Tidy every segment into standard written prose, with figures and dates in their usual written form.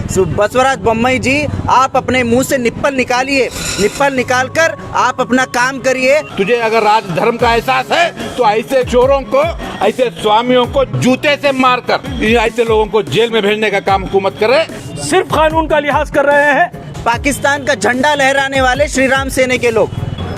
बसवराज बोम्मई जी, आप अपने मुंह से निप्पल निकालिए, निप्पल निकालकर आप अपना काम करिए। तुझे अगर राजधर्म का एहसास है तो ऐसे चोरों को, ऐसे स्वामियों को जूते से मारकर ऐसे लोगों को जेल में भेजने का काम हुकूमत करे। सिर्फ कानून का लिहाज कर रहे हैं। पाकिस्तान का झंडा लहराने वाले श्री राम सेने के लोग,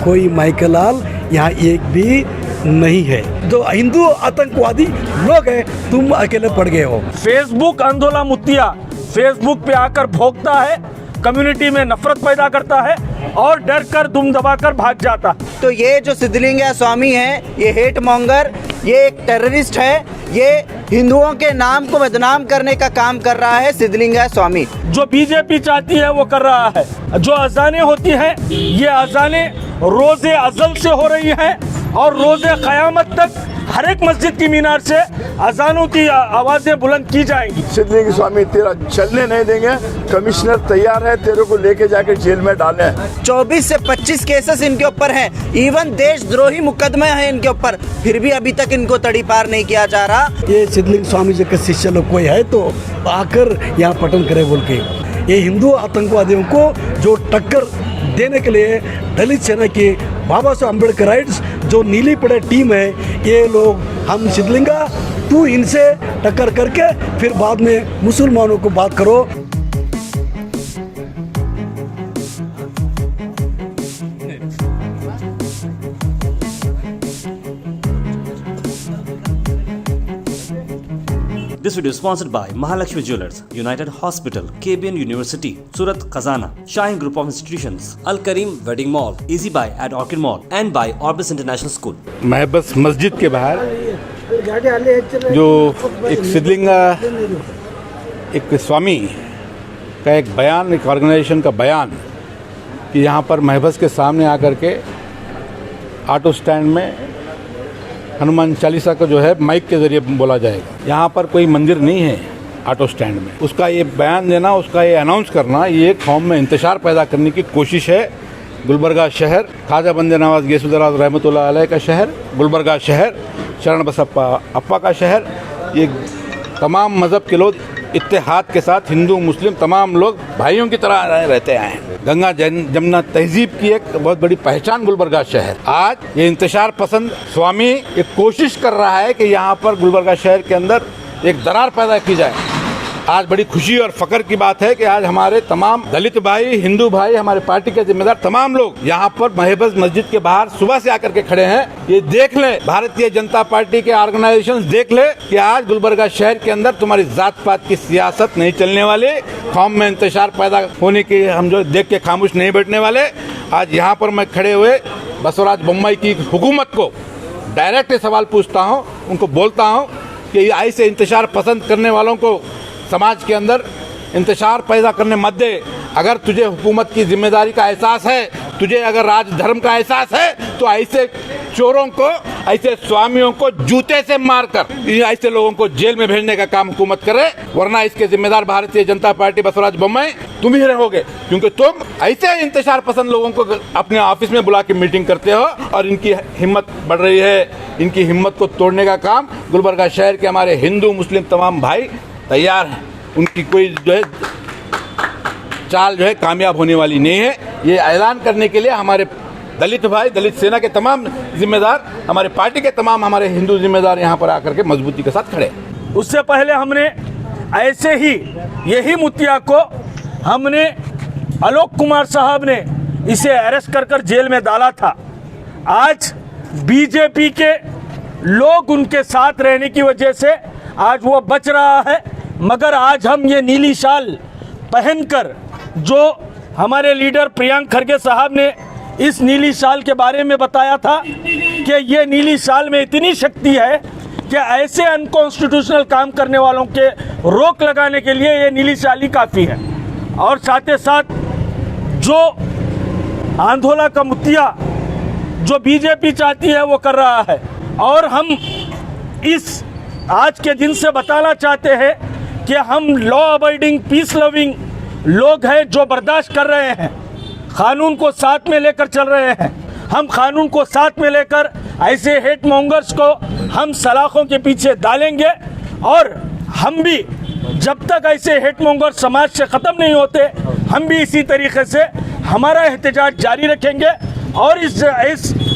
कोई माइकलाल यहाँ एक भी नहीं है। जो हिंदू आतंकवादी लोग हैं, तुम अकेले पड़ गए हो। फेसबुक अंधोला मुत्तिया फेसबुक पे आकर भोंकता है, कम्युनिटी में नफरत पैदा करता है और डर कर दुम दबाकर भाग जाता। तो ये जो सिद्धलिंगा स्वामी है, ये हेट मॉन्गर, ये एक टेररिस्ट है, ये हिंदुओं के नाम को बदनाम करने का काम कर रहा है सिद्धलिंगा स्वामी। जो बीजेपी चाहती है वो कर रहा है। जो अजानें होती हैं, ये अजानें रोजे अजल से हो रही हैं और रोजे क़यामत तक हर एक मस्जिद की मीनार से अजानों की आवाजें बुलंद की जाएंगी। सिद्धलिंगा स्वामी तेरा चलने नहीं देंगे। कमिश्नर तैयार है तेरे को लेके जाकर जेल में डाले। 24 से 25 केसेस इनके ऊपर हैं, इवन देशद्रोही मुकदमे हैं इनके ऊपर, फिर भी अभी तक इनको तड़ी पार नहीं किया जा रहा। ये सिद्धलिंगा स्वामी जी के शिष्य लोग कोई है तो आकर यहाँ पठन करे बोल के, ये हिंदू आतंकवादियों को जो टक्कर देने के लिए दलित सेना की बाबा साहब अम्बेडकर राइट्स जो नीली पड़े टीम है, ये लोग हम सिद्धलिंगा तू इनसे टक्कर करके फिर बाद में मुसलमानों को बात करो। This video is sponsored by Mahalakshmi Jewelers, United Hospital, KBN University, Surat Khazana, Shaheen Group of Institutions, Al Kareem Wedding Mall, Easy Buy at Orchid Mall, and by Orbis International School. महबस मस्जिद के बाहर जो एक सिद्धलिंगा एक स्वामी का एक बयान, एक ऑर्गेनाइजेशन का बयान कि यहाँ पर महबस के सामने आकर के ऑटो स्टैंड में हनुमान चालीसा को जो है माइक के जरिए बोला जाएगा। यहाँ पर कोई मंदिर नहीं है ऑटो स्टैंड में, उसका ये बयान देना, उसका ये अनाउंस करना, ये कौम में इंतशार पैदा करने की कोशिश है। गुलबर्गा शहर ख्वाजा बंदे नवाज गैसुद्दौला रहमतुल्लाह अलैह का शहर, गुलबर्गा शहर चरण बसप्पा अप्पा का शहर, ये तमाम मज़हब के लोग इत्तेहाद के साथ हिंदू मुस्लिम तमाम लोग भाइयों की तरह रहते आए हैं। गंगा जमुना तहजीब की एक बहुत बड़ी पहचान गुलबर्गा शहर। आज ये इंतशार पसंद स्वामी एक कोशिश कर रहा है कि यहाँ पर गुलबर्गा शहर के अंदर एक दरार पैदा की जाए। आज बड़ी खुशी और फख्र की बात है कि आज हमारे तमाम दलित भाई, हिंदू भाई, हमारे पार्टी के जिम्मेदार तमाम लोग यहाँ पर महबस मस्जिद के बाहर सुबह से आकर के खड़े हैं। ये देख ले, भारतीय जनता पार्टी के ऑर्गेनाइजेशन देख ले कि आज गुलबर्गा शहर के अंदर तुम्हारी जात पात की सियासत नहीं चलने वाली, कौम में इंतशार पैदा होने की हम जो देख के खामोश नहीं बैठने वाले। आज यहाँ पर मैं खड़े हुए बसवराज बोम्मई की हुकूमत को डायरेक्ट सवाल पूछता हूँ, उनको बोलता हूँ कि ऐसे इंतशार पसंद करने वालों को समाज के अंदर इंतशार पैदा करने मत दे। अगर तुझे हुकूमत की जिम्मेदारी का एहसास है, तुझे अगर राजधर्म का एहसास है तो ऐसे चोरों को, ऐसे स्वामियों को जूते से मारकर ऐसे लोगों को जेल में भेजने का काम हुकूमत करे, वरना इसके जिम्मेदार भारतीय जनता पार्टी बसवराज बोम्मई तुम ही रहोगे, क्योंकि तुम ऐसे इंतशार पसंद लोगों को अपने ऑफिस में बुला के मीटिंग करते हो और इनकी हिम्मत बढ़ रही है। इनकी हिम्मत को तोड़ने का काम गुलबर्गा शहर के हमारे हिंदू मुस्लिम तमाम भाई तैयार है। उनकी कोई जो है चाल जो है कामयाब होने वाली नहीं है। ये ऐलान करने के लिए हमारे दलित भाई, दलित सेना के तमाम जिम्मेदार, हमारे पार्टी के तमाम हमारे हिंदू जिम्मेदार यहाँ पर आकर के मजबूती के साथ खड़े। उससे पहले हमने ऐसे ही यही मुत्तिया को हमने आलोक कुमार साहब ने इसे अरेस्ट कर जेल में डाला था। आज बीजेपी के लोग उनके साथ रहने की वजह से आज वो बच रहा है, मगर आज हम ये नीली शाल पहनकर, जो हमारे लीडर प्रियंक खरगे साहब ने इस नीली शाल के बारे में बताया था कि ये नीली शाल में इतनी शक्ति है कि ऐसे अनकॉन्स्टिट्यूशनल काम करने वालों के रोक लगाने के लिए ये नीली शाल ही काफ़ी है। और साथ ही साथ जो आंधोला का मुत्तिया जो बीजेपी चाहती है वो कर रहा है। और हम इस आज के दिन से बताना चाहते हैं कि हम लॉ अबाइडिंग, पीस लविंग लोग हैं जो बर्दाश्त कर रहे हैं, कानून को साथ में लेकर चल रहे हैं। हम कानून को साथ में लेकर ऐसे हेट मॉन्गर्स को हम सलाखों के पीछे डालेंगे और हम भी जब तक ऐसे हेटमोंगर समाज से ख़त्म नहीं होते, हम भी इसी तरीके से हमारा एहतजाज जारी रखेंगे। और इस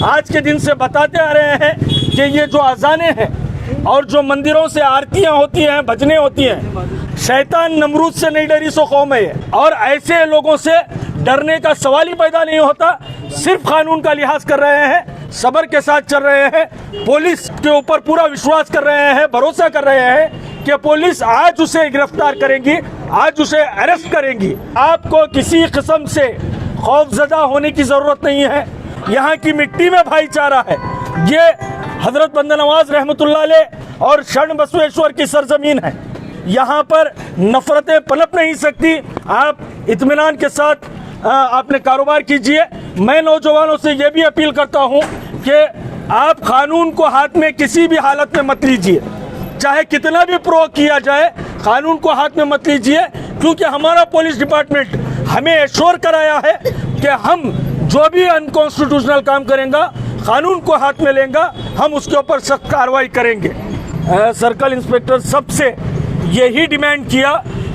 आज के दिन से बताते आ रहे हैं कि ये जो अजानें हैं और जो मंदिरों से आरतियां होती हैं, भजनें होती हैं, शैतान नमरूद से नहीं डरी सो कौम है। और ऐसे लोगों से डरने का सवाल ही पैदा नहीं होता। सिर्फ कानून का लिहाज कर रहे हैं, सब्र के साथ चल रहे हैं, पुलिस के ऊपर पूरा विश्वास कर रहे हैं, भरोसा कर रहे हैं कि पुलिस आज उसे गिरफ्तार करेंगी, आज उसे अरेस्ट करेंगी। आपको किसी किस्म से खौफजदा होने की ज़रूरत नहीं है। यहाँ की मिट्टी में भाईचारा है। ये हज़रत बंदा नवाज रहमतुल्लाह अलैह और शरण बसवेश्वर की सरजमीन है। यहाँ पर नफ़रतें पनप नहीं सकती। आप इत्मीनान के साथ आपने कारोबार कीजिए। मैं नौजवानों से ये भी अपील करता हूँ कि आप कानून को हाथ में किसी भी हालत में मत लीजिए, चाहे कितना भी प्रो किया जाए, कानून को हाथ में मत लीजिए। क्योंकि हमारा पुलिस डिपार्टमेंट हमें एश्योर कराया है कि हम जो भी अनकॉन्स्टिट्यूशनल काम करेंगे, कानून को हाथ में लेंगे, हम उसके ऊपर सख्त कार्रवाई करेंगे। सर्कल इंस्पेक्टर सबसे यही डिमांड किया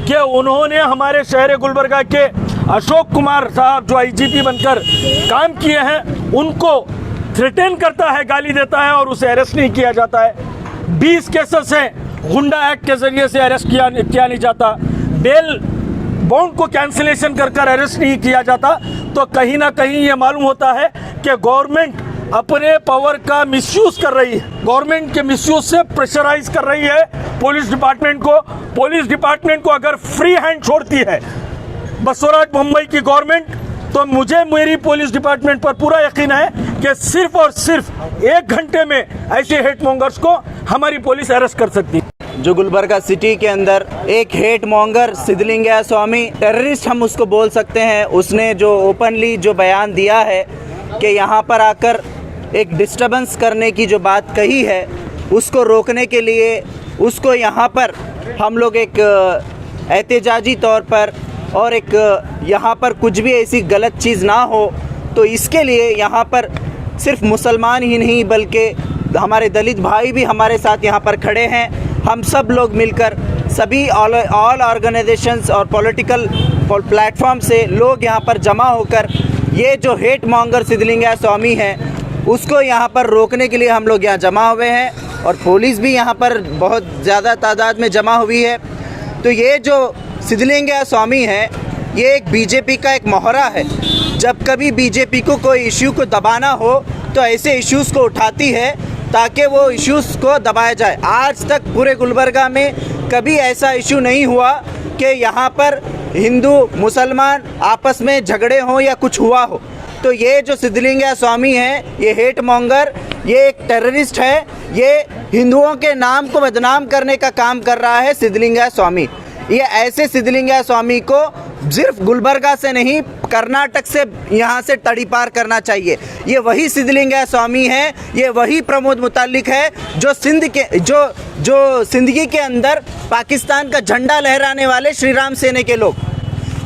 कि उन्होंने हमारे शहर गुलबर्गा के अशोक कुमार साहब जो IGP बनकर काम किए हैं, उनको थ्रेटन करता है, गाली देता है और उसे अरेस्ट नहीं किया जाता है। 20 केसेस हैं, गुंडा एक्ट के जरिए से अरेस्ट किया नहीं जाता, बेल बॉन्ड को कैंसिलेशन कर अरेस्ट नहीं किया जाता। तो कहीं ना कहीं ये मालूम होता है कि गवर्नमेंट अपने पावर का मिसयूज कर रही है, गवर्नमेंट के मिसयूज से प्रेशराइज कर रही है पुलिस डिपार्टमेंट को। पुलिस डिपार्टमेंट को अगर फ्री हैंड छोड़ती है बसवराज बम्बई की गवर्नमेंट, तो मुझे मेरी पुलिस डिपार्टमेंट पर पूरा यकीन है कि सिर्फ और सिर्फ 1 घंटे में ऐसे हेटमोंगर्स को हमारी पुलिस अरेस्ट कर सकती है। जो गुलबर्गा सिटी के अंदर एक हेट मॉन्गर सिद्धलिंगय्या स्वामी, टेररिस्ट हम उसको बोल सकते हैं, उसने जो ओपनली जो बयान दिया है कि यहाँ पर आकर एक डिस्टर्बेंस करने की जो बात कही है, उसको रोकने के लिए उसको यहाँ पर हम लोग एक एहतजाजी तौर पर और एक यहाँ पर कुछ भी ऐसी गलत चीज़ ना हो, तो इसके लिए यहाँ पर सिर्फ मुसलमान ही नहीं बल्कि हमारे दलित भाई भी हमारे साथ यहाँ पर खड़े हैं। हम सब लोग मिलकर सभी ऑल ऑर्गेनाइजेशंस और पॉलिटिकल प्लेटफॉर्म से लोग यहाँ पर जमा होकर ये जो हेट मॉन्गर सिद्धलिंगय्या स्वामी हैं उसको यहाँ पर रोकने के लिए हम लोग यहाँ जमा हुए हैं और पुलिस भी यहाँ पर बहुत ज़्यादा तादाद में जमा हुई है। तो ये जो सिद्धलिंगय्या स्वामी है ये एक बीजेपी का एक मोहरा है। जब कभी बीजेपी को कोई इश्यू को दबाना हो तो ऐसे इश्यूज़ को उठाती है ताकि वो इश्यूज़ को दबाया जाए। आज तक पूरे गुलबर्गा में कभी ऐसा इशू नहीं हुआ कि यहाँ पर हिंदू मुसलमान आपस में झगड़े हों या कुछ हुआ हो। तो ये जो सिद्धलिंगय्या स्वामी हैं ये हेट मॉन्गर, ये एक टेररिस्ट है, ये हिंदुओं के नाम को बदनाम करने का काम कर रहा है सिद्धलिंगय्या स्वामी। ये ऐसे सिद्धलिंगय्या स्वामी को सिर्फ गुलबर्गा से नहीं कर्नाटक से यहाँ से तड़ीपार करना चाहिए। ये वही सिद्धलिंगय्या स्वामी है, ये वही प्रमोद मुतालिक है जो सिंदगी के अंदर पाकिस्तान का झंडा लहराने वाले श्री राम सेने के लोग,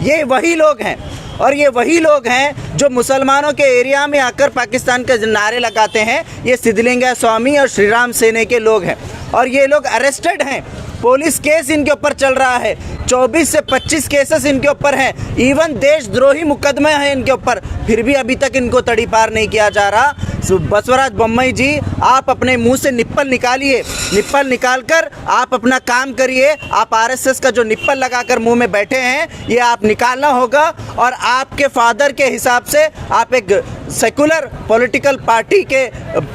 ये वही लोग हैं। और ये वही लोग हैं जो मुसलमानों के एरिया में आकर पाकिस्तान के नारे लगाते हैं। ये सिद्धलिंगय्या स्वामी और श्री राम सेने के लोग हैं और ये लोग अरेस्टेड हैं। पुलिस केस इनके ऊपर चल रहा है, 24 से 25 केसेस इनके ऊपर हैं, इवन देशद्रोही मुकदमे हैं इनके ऊपर, फिर भी अभी तक इनको तड़ीपार नहीं किया जा रहा। बसवराज बम्बई जी, आप अपने मुंह से निप्पल निकालिए, निप्पल निकालकर आप अपना काम करिए। आप आरएसएस का जो निप्पल लगाकर मुंह में बैठे हैं ये आप निकालना होगा। और आपके फादर के हिसाब से आप एक सेकुलर पॉलिटिकल पार्टी के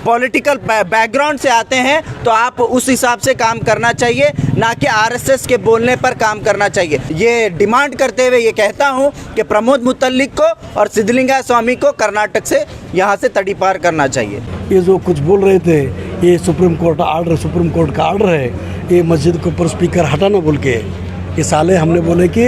पॉलिटिकल बैकग्राउंड से आते हैं, तो आप उस हिसाब से काम करना चाहिए, ना कि आरएसएस के बोलने पर काम करना चाहिए। ये डिमांड करते हुए ये कहता हूँ कि प्रमोद मुतालिक को और सिद्धलिंगय्या स्वामी को कर्नाटक से यहाँ से तड़ीपार करना चाहिए। ये जो कुछ बोल रहे थे, ये सुप्रीम कोर्ट का आर्डर है, ये मस्जिद के ऊपर स्पीकर हटाना बोल के। ये साले हमने बोले कि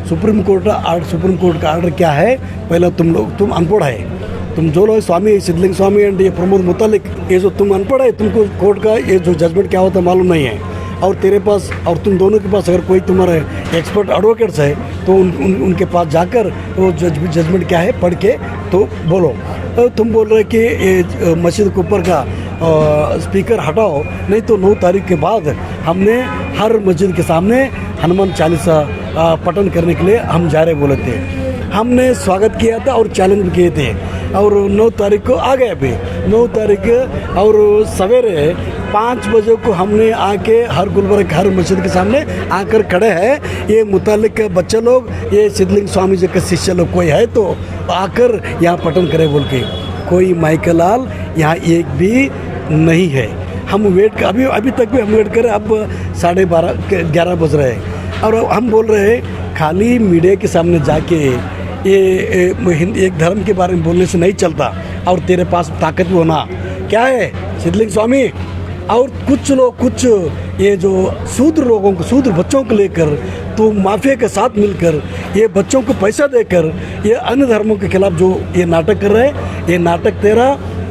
सुप्रीम कोर्ट का आर्डर क्या है, पहले तुम अनपढ़ है, तुम जो लोग स्वामी सिद्धलिंग स्वामी एंड ये प्रमोद मुतालिक, ये जो तुम अनपढ़ है, तुमको कोर्ट का ये जो जजमेंट क्या होता है मालूम नहीं है। और तेरे पास और तुम दोनों के पास अगर कोई तुम्हारे एक्सपर्ट एडवोकेट्स है तो उनके पास जाकर वो जजमेंट क्या है पढ़ के तो बोलो। तुम बोल रहे कि ये मस्जिद के ऊपर का स्पीकर हटाओ, नहीं तो 9 तारीख के बाद हमने हर मस्जिद के सामने हनुमान चालीसा पठन करने के लिए हम जा रहे बोले थे। हमने स्वागत किया था और चैलेंज भी किए थे और 9 तारीख को आ गए। अभी 9 तारीख और सवेरे 5 बजे को हमने आके हर गुलबर्ग हर मस्जिद के सामने आकर खड़े हैं। ये मुतालिक बच्चे लोग, ये सिद्धलिंग स्वामी जी के शिष्य लोग कोई है तो आकर यहाँ पठन करे बोल के। कोई माइकल लाल यहाँ एक भी नहीं है। हम वेट अभी तक भी हम वेट करें। अब 11:30 बज रहे हैं और हम बोल रहे हैं खाली मीडिया के सामने जाके ये एक धर्म के बारे में बोलने से नहीं चलता और तेरे पास ताकत भी होना क्या है सिद्धलिंग स्वामी। और कुछ ये जो शूद्र लोगों को, शूद्र बच्चों को लेकर तो माफिया के साथ मिलकर ये बच्चों को पैसा देकर ये अन्य धर्मों के खिलाफ जो ये नाटक कर रहे हैं, ये नाटक तेरा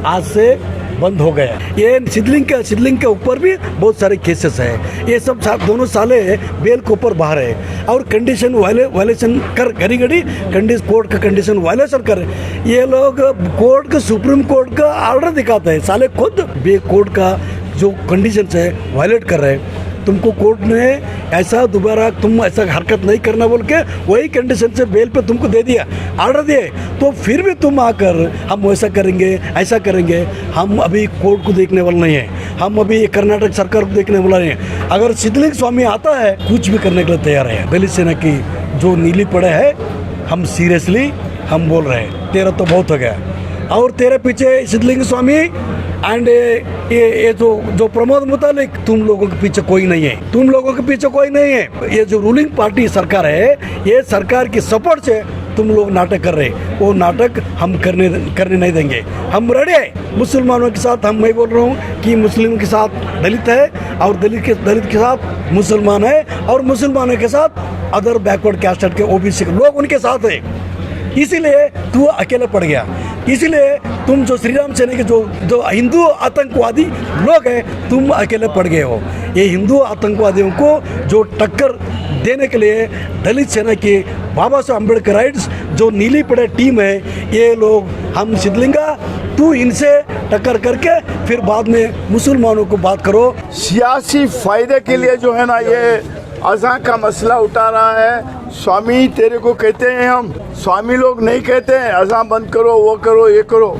आज से बंद हो गया। ये सिद्धलिंग के ऊपर भी बहुत सारे केसेस हैं। ये सब दोनों साले बेल के ऊपर बाहर है और कंडीशन वायलेशन कर घड़ी कोर्ट का कंडीशन वायलेशन कर। ये लोग कोर्ट का, सुप्रीम कोर्ट का ऑर्डर दिखाते हैं, साले खुद कोर्ट का जो कंडीशन है वायलेट कर रहे हैं। तुमको कोर्ट ने ऐसा दोबारा तुम ऐसा हरकत नहीं करना बोल के वही कंडीशन से बेल पे तुमको दे दिया, ऑर्डर दिए, तो फिर भी तुम आकर हम वैसा करेंगे ऐसा करेंगे। हम अभी कोर्ट को देखने वाले नहीं है, हम अभी कर्नाटक सरकार को देखने वाला नहीं है। अगर सिद्धलिंग स्वामी आता है कुछ भी करने के लिए तैयार है। दलित सेना की जो नीली पड़े है, हम सीरियसली हम बोल रहे हैं तेरा तो बहुत हो गया और तेरे पीछे सिद्धलिंग स्वामी एंड ये जो प्रमोद मुतालिक, तुम लोगों के पीछे कोई नहीं है, तुम लोगों के पीछे कोई नहीं है। ये जो रूलिंग पार्टी सरकार है, ये सरकार की सपोर्ट से तुम लोग नाटक कर रहे, वो नाटक हम करने नहीं देंगे। हम रेडी है मुसलमानों के साथ। हम मैं बोल रहा हूँ कि मुस्लिम के साथ दलित है और दलित के साथ मुसलमान है और मुसलमानों के साथ अदर बैकवर्ड कास्ट के ओबीसी लोग उनके साथ है। इसीलिए तू अकेला पड़ गया। इसीलिए तुम जो श्री राम सेना के जो हिंदू आतंकवादी लोग हैं, तुम अकेले पड़ गए हो। ये हिंदू आतंकवादियों को जो टक्कर देने के लिए दलित सेना के बाबा साहब अम्बेडकराइट्स जो नीली पड़े टीम है, ये लोग हम सिद्धलिंगा, तू इनसे टक्कर करके फिर बाद में मुसलमानों को बात करो। सियासी फायदे के लिए जो है ना ये अज़ां का मसला उठा रहा है। स्वामी तेरे को कहते हैं हम, स्वामी लोग नहीं कहते हैं अज़ां बंद करो, वो करो, ये करो।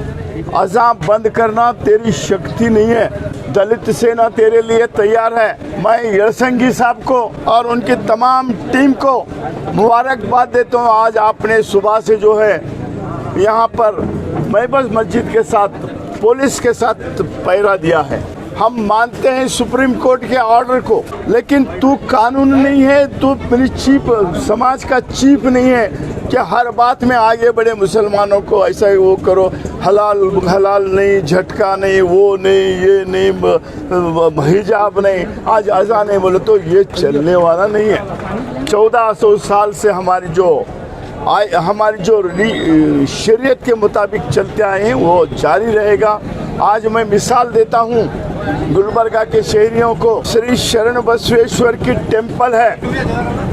अज़ां बंद करना तेरी शक्ति नहीं है। दलित सेना तेरे लिए तैयार है। मैं यड़संगी साहब को और उनकी तमाम टीम को मुबारकबाद देता हूँ। आज आपने सुबह से जो है यहाँ पर महबूब मस्जिद के साथ पुलिस के साथ पहरा दिया है। हम मानते हैं सुप्रीम कोर्ट के ऑर्डर को, लेकिन तू कानून नहीं है, तू मेरी चीफ समाज का चीफ नहीं है कि हर बात में आगे बढ़े मुसलमानों को ऐसा वो करो, हलाल नहीं, झटका नहीं, वो नहीं, ये नहीं, हिजाब नहीं, आज अज़ान नहीं बोले तो ये चलने वाला नहीं है। 1400 साल से हमारी जो शरीयत के मुताबिक चलते आए हैं वो जारी रहेगा। आज मैं मिसाल देता हूँ गुलबर्गा के शहरियों को, श्री शरण बसवेश्वर की टेम्पल है,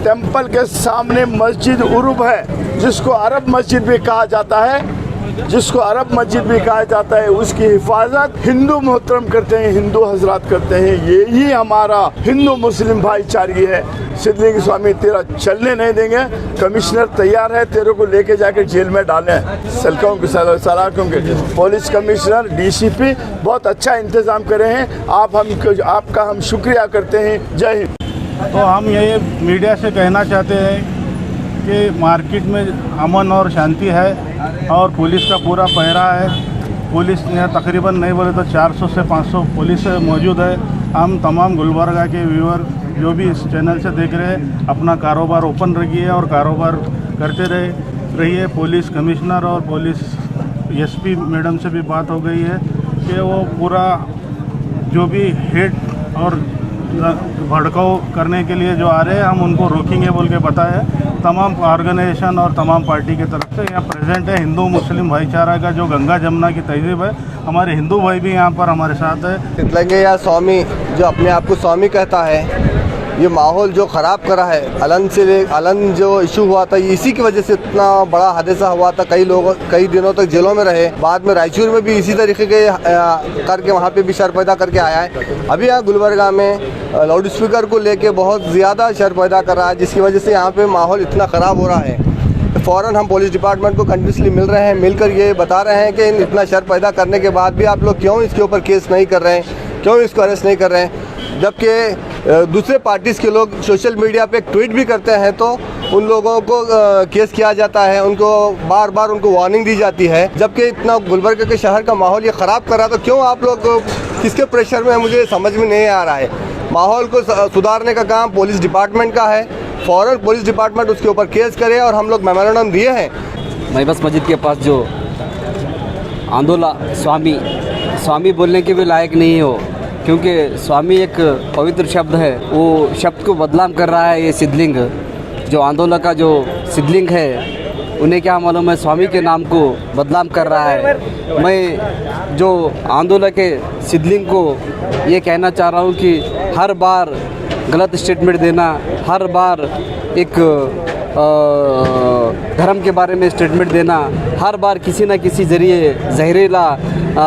टेम्पल के सामने मस्जिद उरूब है जिसको अरब मस्जिद भी कहा जाता है, उसकी हिफाजत हिंदू मोहतरम करते हैं, हिंदू हजरात करते हैं। यही हमारा हिंदू मुस्लिम भाईचारी है। सिद्धलिंग स्वामी तेरा चलने नहीं देंगे। कमिश्नर तैयार है तेरे को लेके जाकर जेल में डालें। सलाखों के पुलिस कमिश्नर, डीसीपी बहुत अच्छा इंतज़ाम करे हैं। आपका हम शुक्रिया करते हैं। जय हिंद। तो हम ये मीडिया से कहना चाहते हैं कि मार्केट में अमन और शांति है और पुलिस का पूरा पहरा है। पुलिस यहाँ तकरीबन नहीं बोले तो 400 से 500 पुलिस मौजूद है। हम तमाम गुलबर्गा के व्यूअर जो भी इस चैनल से देख रहे हैं, अपना कारोबार ओपन रखिए और कारोबार करते रहिए। पुलिस कमिश्नर और पुलिस एसपी मैडम से भी बात हो गई है कि वो पूरा जो भी हेट और भड़काऊ करने के लिए जो आ रहे हैं हम उनको रोकेंगे बोल के बताया। तमाम ऑर्गेनाइजेशन और तमाम पार्टी की तरफ से यहाँ प्रेजेंट है। हिंदू मुस्लिम भाईचारा का जो गंगा जमुना की तहजीब है, हमारे हिंदू भाई भी यहाँ पर हमारे साथ है। सिद्धलिंगय्या स्वामी जो अपने आप को स्वामी कहता है, ये माहौल जो ख़राब करा है, अलन जो इशू हुआ था, इसी की वजह से इतना बड़ा हादसा हुआ था। कई लोग कई दिनों तक जेलों में रहे। बाद में रायचूर में भी इसी तरीके के करके वहाँ पे भी शर पैदा करके आया है। अभी यहाँ गुलबर्गा में लाउड स्पीकर को लेके बहुत ज़्यादा शर पैदा कर रहा है, जिसकी वजह से यहाँ पे माहौल इतना ख़राब हो रहा है। फ़ौरन हम पुलिस डिपार्टमेंट को कंटिन्यूसली मिल रहे हैं, मिलकर ये बता रहे हैं कि इतना शर पैदा करने के बाद भी आप लोग क्यों इसके ऊपर केस नहीं कर रहे हैं, क्यों इसको अरेस्ट नहीं कर रहे हैं। जबकि दूसरे पार्टीज़ के लोग सोशल मीडिया पे ट्वीट भी करते हैं तो उन लोगों को केस किया जाता है, उनको बार बार उनको वार्निंग दी जाती है। जबकि इतना गुलबर्गा के शहर का माहौल ये ख़राब कर रहा है, तो क्यों आप लोग किसके प्रेशर में, मुझे समझ में नहीं आ रहा है। माहौल को सुधारने का काम पुलिस डिपार्टमेंट का है। फ़ौरन पुलिस डिपार्टमेंट उसके ऊपर केस करे, और हम लोग मेमोरेंडम दिए हैं। महबस मस्जिद के पास जो आंदोला स्वामी बोलने के भी लायक नहीं हो, क्योंकि स्वामी एक पवित्र शब्द है। वो शब्द को बदनाम कर रहा है ये सिद्धलिंग। जो आंदोलन का जो सिद्धलिंग है, उन्हें क्या मालूम है स्वामी के नाम को बदनाम कर रहा है। मैं जो आंदोलन के सिद्धलिंग को ये कहना चाह रहा हूँ कि हर बार गलत स्टेटमेंट देना, हर बार एक धर्म के बारे में स्टेटमेंट देना, हर बार किसी न किसी ज़रिए जहरीला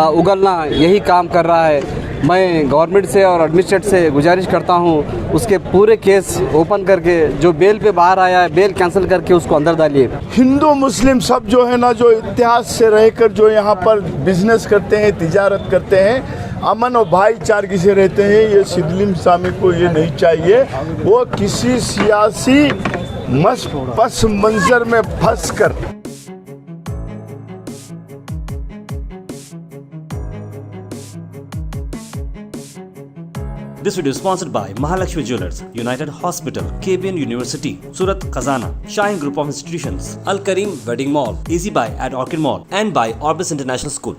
उगलना, यही काम कर रहा है। मैं गवर्नमेंट से और एडमिनिस्ट्रेट से गुजारिश करता हूँ, उसके पूरे केस ओपन करके जो बेल पे बाहर आया है, बेल कैंसिल करके उसको अंदर डालिए। हिंदू मुस्लिम सब जो है ना, जो इतिहास से रहकर जो यहाँ पर बिजनेस करते हैं, तिजारत करते हैं, अमन और भाईचारगी से रहते हैं। ये सिद्धलिंग स्वामी को ये नहीं चाहिए। वो किसी सियासी पस मंजर में फंस कर This video is sponsored by Mahalakshmi Jewelers, United Hospital, KBN University, Surat Khazana, Shine Group of Institutions, Al Karim Wedding Mall, Easy Buy at Orchid Mall, and by Orbis International School.